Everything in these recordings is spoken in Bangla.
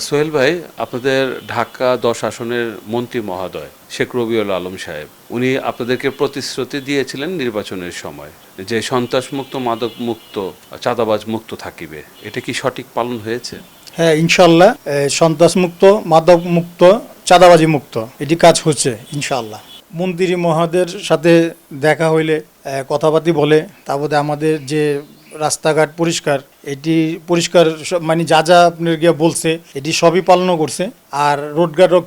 সোহেল ভাই, আপনাদের ঢাকা 10 আসনের মন্ত্রী মহোদয় শেখ রবিউল আলম সাহেব, উনি আপনাদেরকে প্রতিশ্রুতি দিয়েছিলেন নির্বাচনের সময় যে সন্ত্রাসমুক্ত, মাদকমুক্ত, চাঁদাবাজ মুক্ত থাকিবে। এটা কি সঠিক পালন হয়েছে? হ্যাঁ, ইনশাল্লাহ সন্ত্রাস মুক্ত, মাদক মুক্ত, চাঁদাবাজি মুক্ত এটি কাজ হচ্ছে ইনশাল্লাহ। মন্ত্রী মহোদয়ের সাথে দেখা হইলে কথাবার্তি বলে, তারপরে আমাদের যে রাস্তাঘাট পরিষ্কার, এটি পরিষ্কার মানে যা যা আপনার গিয়ে বলছে এটি সবই পালনও করছে। আর রোডঘাটও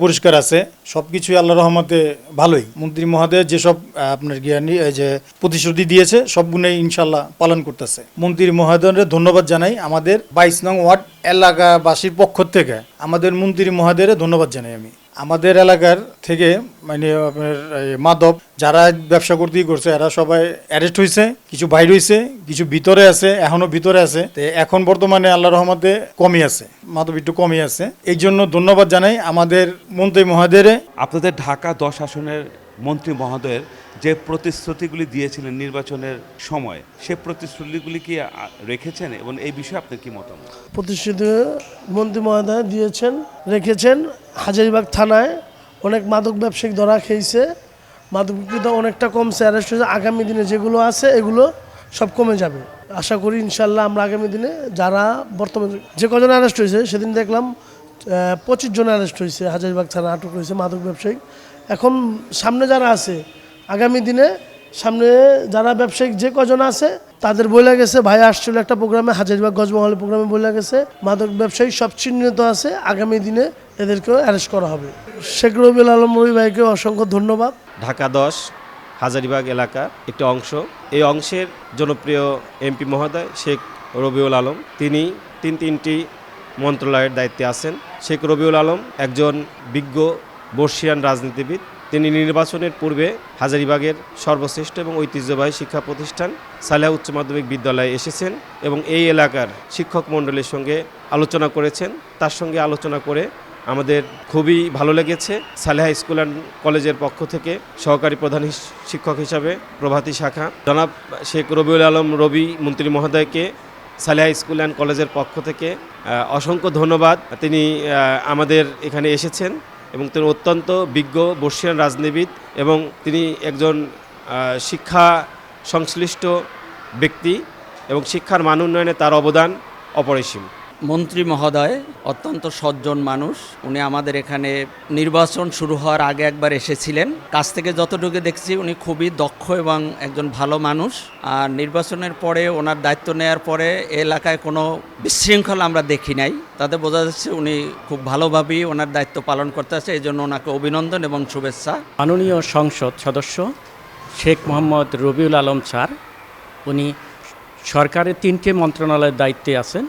পরিষ্কার আছে, সব কিছুই আল্লাহ রহমতে ভালোই। মন্ত্রী মহোদয় যেসব আপনার গিয়া যে প্রতিশ্রুতি দিয়েছে সবগুলোই ইনশাল্লাহ পালন করতেছে। মন্ত্রী মহোদয়ের ধন্যবাদ জানাই। আমাদের 22 নং ওয়ার্ড এলাকাবাসীর পক্ষ থেকে আমাদের মন্ত্রী মহোদয়ের ধন্যবাদ জানাই আমি। আমাদের এলাকার থেকে মানে আপনার মাদক যারা ব্যবসা করতেই করছে এরা সবাই অ্যারেস্ট হয়েছে, কিছু বাইরে হয়েছে, কিছু ভিতরে আছে, এখনো ভিতরে আছে। এখন বর্তমানে আল্লাহ রহমতে কমই আছে, মাদক একটু কমই আছে। এই জন্য ধন্যবাদ জানাই আমাদের মন্ত্রী মহোদয়ের। আপনাদের ঢাকা 10 আসনের মন্ত্রী মহোদয়ের যে প্রতিশ্রুতিগুলি দিয়েছিলেন নির্বাচনের সময়, সে প্রতিশ্রুতিগুলি কি রেখেছেন এবং এই বিষয়ে আপনার কি মতামত? প্রতিশ্রুতি মন্ত্রী মহোদয় দিয়েছেন, রেখেছেন। হাজারীবাগ থানায় অনেক মাদক ব্যবসায়িক ধরা খেয়েছে, মাদক বিক্রেতা অনেকটা কমছে, অ্যারেস্ট হয়েছে। আগামী দিনে যেগুলো আছে এগুলো সব কমে যাবে আশা করি ইনশাল্লাহ। আমরা আগামী দিনে যারা বর্তমানে যে কজন অ্যারেস্ট হয়েছে, সেদিন দেখলাম 25 জন অ্যারেস্ট হয়েছে, হাজারীবাগ থানা আটক হয়েছে মাদক ব্যবসায়িক। এখন সামনে যারা আছে, আগামী দিনে সামনে যারা ব্যবসায়িক যে কজন আছে তাদের বলে গেছে, ভাই আসছিল একটা প্রোগ্রামে, হাজারীবাগ গজমহলের প্রোগ্রামে বলে গেছে মাদক ব্যবসায়ী সব চিহ্নিত আছে, আগামী দিনে এদেরকেও অ্যারেস্ট করা হবে। শেখ রবিউল আলম রবি ভাইকে অসংখ্য ধন্যবাদ। ঢাকা 10 হাজারীবাগ এলাকার একটি অংশ, এই অংশের জনপ্রিয় এমপি মহোদয় শেখ রবিউল আলম, তিনি তিনটি মন্ত্রণালয়ের দায়িত্বে আছেন। শেখ রবিউল আলম একজন বিজ্ঞ বর্ষিয়ান রাজনীতিবিদ। তিনি নির্বাচনের পূর্বে হাজারীবাগের সর্বশ্রেষ্ঠ এবং ঐতিহ্যবাহী শিক্ষা প্রতিষ্ঠান সালেহা উচ্চ মাধ্যমিক বিদ্যালয়ে এসেছেন এবং এই এলাকার শিক্ষক মণ্ডলীর সঙ্গে আলোচনা করেছেন। তার সঙ্গে আলোচনা করে আমাদের খুবই ভালো লেগেছে। সালেহা স্কুল অ্যান্ড কলেজের পক্ষ থেকে সহকারী প্রধান শিক্ষক হিসাবে প্রভাতী শাখা জনাব শেখ রবিউল আলম রবি মন্ত্রী মহোদয়কে সালেহা স্কুল অ্যান্ড কলেজের পক্ষ থেকে অসংখ্য ধন্যবাদ। তিনি আমাদের এখানে এসেছেন এবং তিনি অত্যন্ত বিজ্ঞ বর্ষিয়ান রাজনীতিবিদ এবং তিনি একজন শিক্ষা সংশ্লিষ্ট ব্যক্তি এবং শিক্ষার মান উন্নয়নে তার অবদান অপরিসীম। মন্ত্রী মহোদয় অত্যন্ত সজ্জন মানুষ। উনি আমাদের এখানে নির্বাচন শুরু হওয়ার আগে একবার এসেছিলেন। কাছ থেকে যতটুকু দেখছি উনি খুবই দক্ষ এবং একজন ভালো মানুষ। আর নির্বাচনের পরে ওনার দায়িত্ব নেওয়ার পরে এলাকায় কোনো বিশৃঙ্খলা আমরা দেখি নাই। তাতে বোঝা যাচ্ছে উনি খুব ভালোভাবেই ওনার দায়িত্ব পালন করতে আছে। এই জন্য ওনাকে অভিনন্দন এবং শুভেচ্ছা। মাননীয় সংসদ সদস্য শেখ মোহাম্মদ রবিউল আলম স্যার, উনি সরকারের 3টে মন্ত্রণালয়ের দায়িত্বে আছেন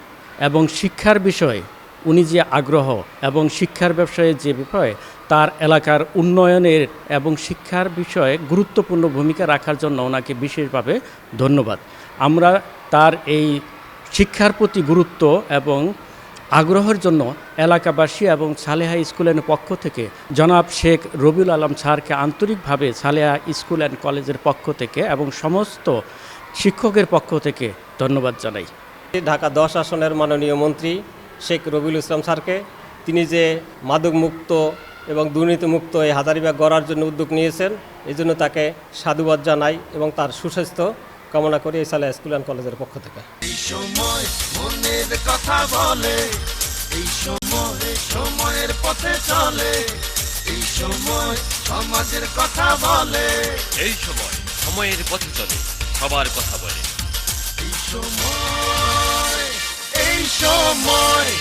এবং শিক্ষার বিষয়ে উনি যে আগ্রহ এবং শিক্ষার ব্যবসায়ে যে বিষয়ে তার এলাকার উন্নয়নের এবং শিক্ষার বিষয়ে গুরুত্বপূর্ণ ভূমিকা রাখার জন্য ওনাকে বিশেষভাবে ধন্যবাদ। আমরা তার এই শিক্ষার প্রতি গুরুত্ব এবং আগ্রহের জন্য এলাকাবাসী এবং সালেহা স্কুল অ্যান্ড পক্ষ থেকে জনাব শেখ রবিউল আলম স্যারকে আন্তরিকভাবে সালেহা স্কুল অ্যান্ড কলেজের পক্ষ থেকে এবং সমস্ত শিক্ষকের পক্ষ থেকে ধন্যবাদ জানাই। ঢাকা 10 আসনের মাননীয় মন্ত্রী শেখ রবিউল ইসলাম স্যারকে, তিনি যে মাদকমুক্ত এবং দুর্নীতিমুক্ত এই হাজারীবাগ গড়ার জন্য উদ্যোগ নিয়েছেন, এই জন্য তাকে সাধুবাদ জানাই এবং তার সুস্বাস্থ্য কামনা করি এই সালেহা স্কুল অ্যান্ড কলেজের পক্ষ থেকে। এই সময় মনের কথা বলে, এই সময় সময়ের পথে চলে, এই সময় সমাজের কথা বলে, এই সময় সময়ের পথে চলে, সবার কথা বলে। এই সময়, এই সময়।